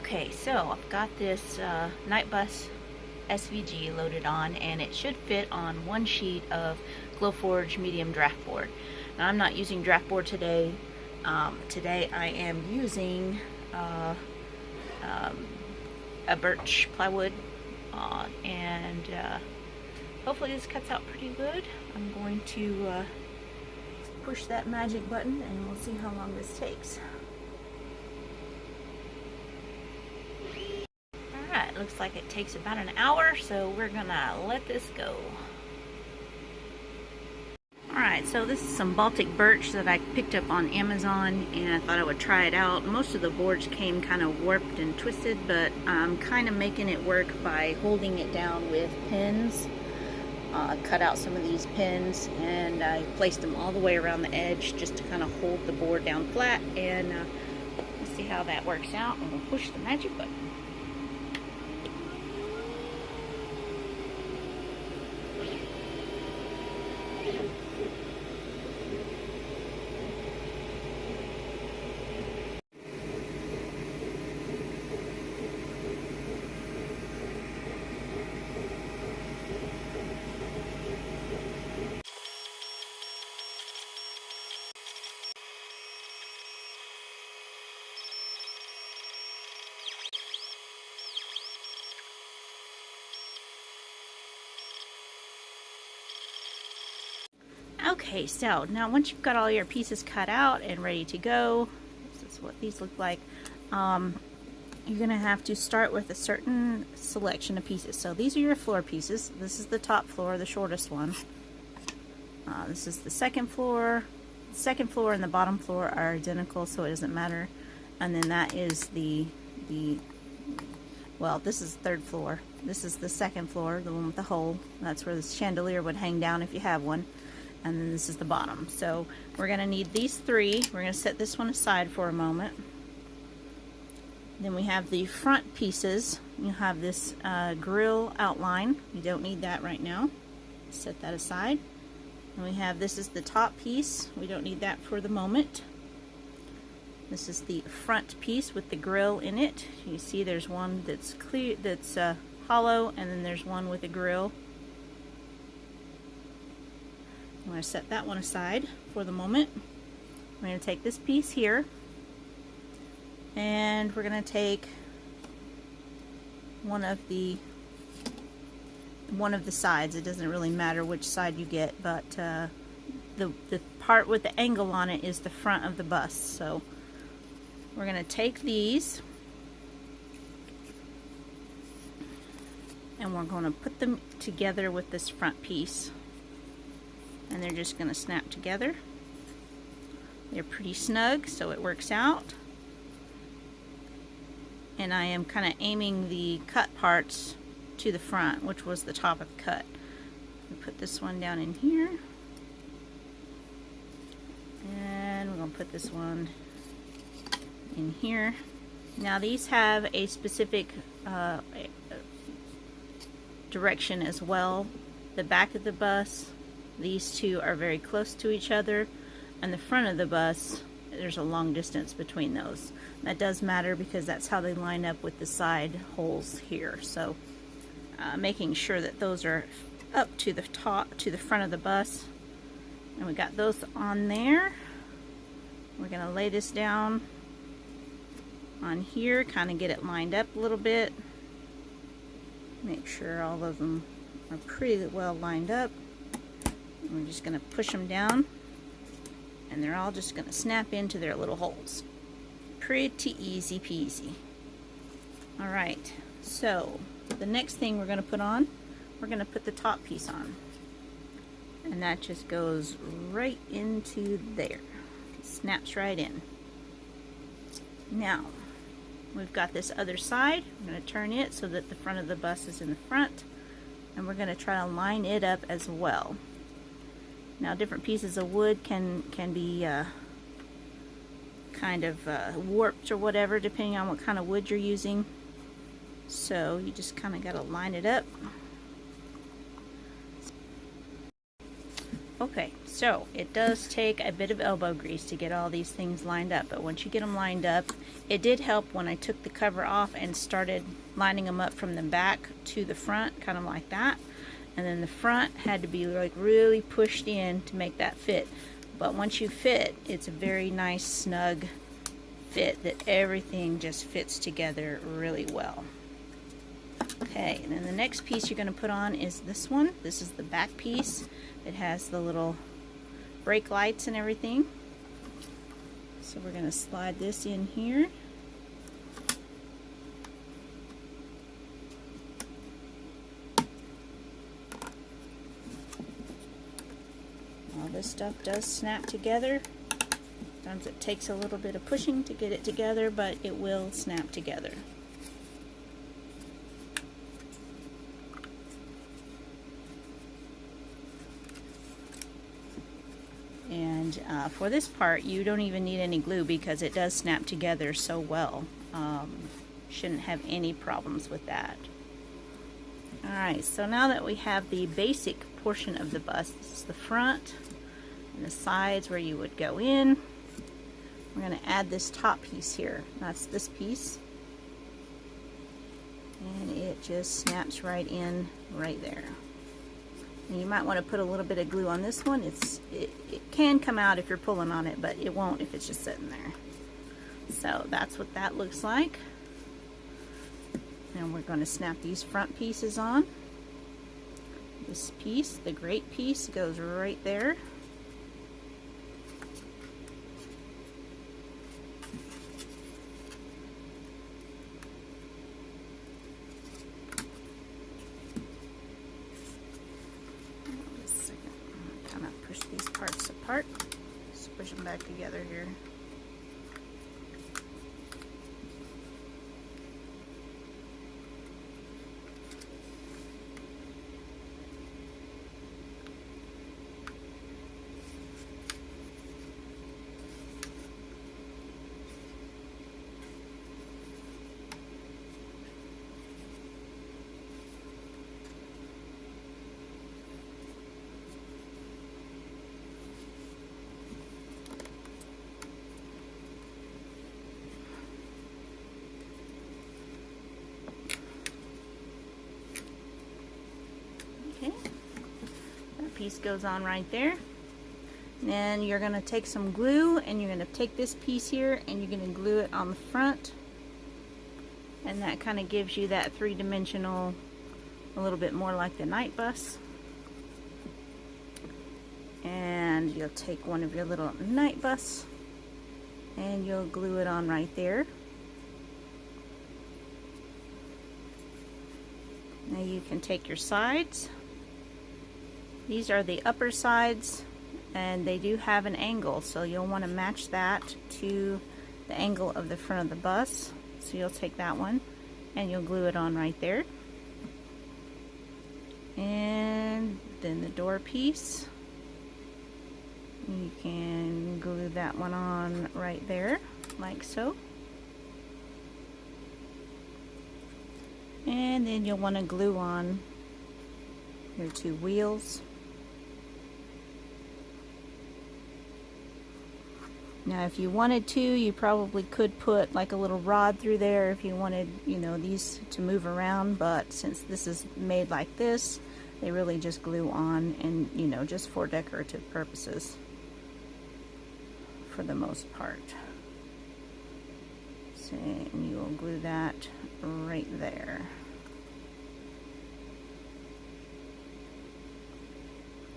Okay, so I've got this Night Bus SVG loaded on, and it should fit on one sheet of Glowforge medium draft board. Now I'm not using draft board today. Today I am using a birch plywood, and hopefully this cuts out pretty good. I'm going to push that magic button and we'll see how long this takes. Alright, looks like it takes about an hour, so we're gonna let this go. Alright, so this is some Baltic birch that I picked up on Amazon, and I thought I would try it out. Most of the boards came kind of warped and twisted, but I'm kind of making it work by holding it down with pins. Cut out some of these pins, and I placed them all the way around the edge just to kind of hold the board down flat, and let's see how that works out, and we'll push the magic button. Okay, so now once you've got all your pieces cut out and ready to go, this is what these look like. You're going to have to start with a certain selection of pieces. So these are your floor pieces. This is the top floor, the shortest one. This is the second floor. The second floor and the bottom floor are identical, so it doesn't matter. And then that is well, this is the third floor. This is the second floor, the one with the hole. That's where the chandelier would hang down if you have one. And then this is the bottom. So we're going to need these three. We're going to set this one aside for a moment. Then we have the front pieces. You have this grill outline. You don't need that right now. Set that aside. And we have, this is the top piece. We don't need that for the moment. This is the front piece with the grill in it. You see there's one that's clear, that's hollow, and then there's one with a grill. I'm going to set that one aside for the moment. I'm going to take this piece here, and we're going to take one of the sides. It doesn't really matter which side you get, but the part with the angle on it is the front of the bust. So we're going to take these and we're going to put them together with this front piece. And they're just going to snap together. They're pretty snug, so it works out. And I am kind of aiming the cut parts to the front, which was the top of the cut. Put this one down in here. And we're going to put this one in here. Now these have a specific direction as well. The back of the bus, these two are very close to each other, and the front of the bus, there's a long distance between those. That does matter because that's how they line up with the side holes here. So making sure that those are up to the top, to the front of the bus, and we got those on there. We're going to lay this down on here, kind of get it lined up a little bit. Make sure all of them are pretty well lined up. We're just going to push them down, and they're all just going to snap into their little holes. Pretty easy peasy. Alright, so the next thing we're going to put on, we're going to put the top piece on. And that just goes right into there. It snaps right in. Now, we've got this other side. I'm going to turn it so that the front of the bus is in the front. And we're going to try to line it up as well. Now different pieces of wood can be kind of warped or whatever, depending on what kind of wood you're using. So you just kind of got to line it up. Okay, so it does take a bit of elbow grease to get all these things lined up, but once you get them lined up, it did help when I took the cover off and started lining them up from the back to the front, kind of like that. And then the front had to be like really pushed in to make that fit. But once you fit, it's a very nice snug fit that everything just fits together really well. Okay, and then the next piece you're going to put on is this one. This is the back piece. It has the little brake lights and everything. So we're going to slide this in here. All this stuff does snap together. Sometimes it takes a little bit of pushing to get it together, but it will snap together. And for this part, you don't even need any glue because it does snap together so well. Shouldn't have any problems with that. Alright, so now that we have the basic portion of the bus, this is the front and the sides where you would go in. We're going to add this top piece here. That's this piece. And it just snaps right in right there. And you might want to put a little bit of glue on this one. It can come out if you're pulling on it, but it won't if it's just sitting there. So that's what that looks like. And we're going to snap these front pieces on. This piece, the great piece, goes right there. Parts apart. Just push them back together here. Okay, that piece goes on right there. And then you're going to take some glue and you're going to take this piece here and you're going to glue it on the front. And that kind of gives you that three-dimensional, a little bit more like the night bus. And you'll take one of your little night bus and you'll glue it on right there. Now you can take your sides. These are the upper sides and they do have an angle, so you'll want to match that to the angle of the front of the bus. So you'll take that one and you'll glue it on right there. And then the door piece, you can glue that one on right there, like so. And then you'll want to glue on your two wheels. Now if you wanted to, you probably could put like a little rod through there if you wanted, you know, these to move around, but since this is made like this, they really just glue on and, you know, just for decorative purposes for the most part. So, and you will glue that right there.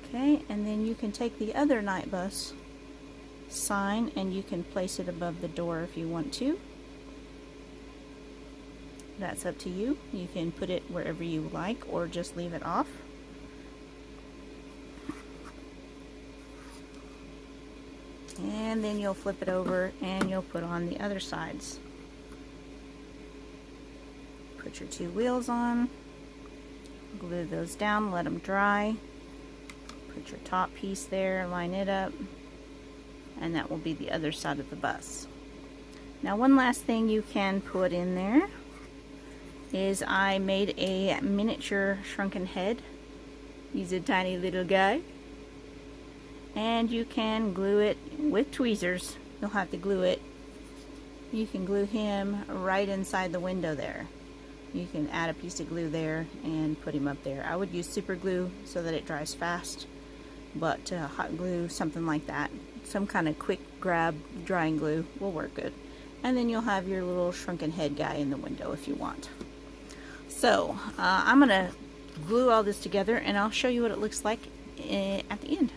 Okay, and then you can take the other night bus sign and you can place it above the door if you want to. That's up to you. You can put it wherever you like or just leave it off. And then you'll flip it over and you'll put on the other sides. Put your two wheels on, glue those down, let them dry. Put your top piece there, line it up, and that will be the other side of the bus. Now one last thing you can put in there is I made a miniature shrunken head. He's a tiny little guy. and you can glue it with tweezers. You'll have to glue it. You can glue him right inside the window there. You can add a piece of glue there and put him up there. I would use super glue so that it dries fast, but hot glue, something like that, some kind of quick grab drying glue will work good. And then you'll have your little shrunken head guy in the window if you want. So I'm gonna glue all this together and I'll show you what it looks like at the end.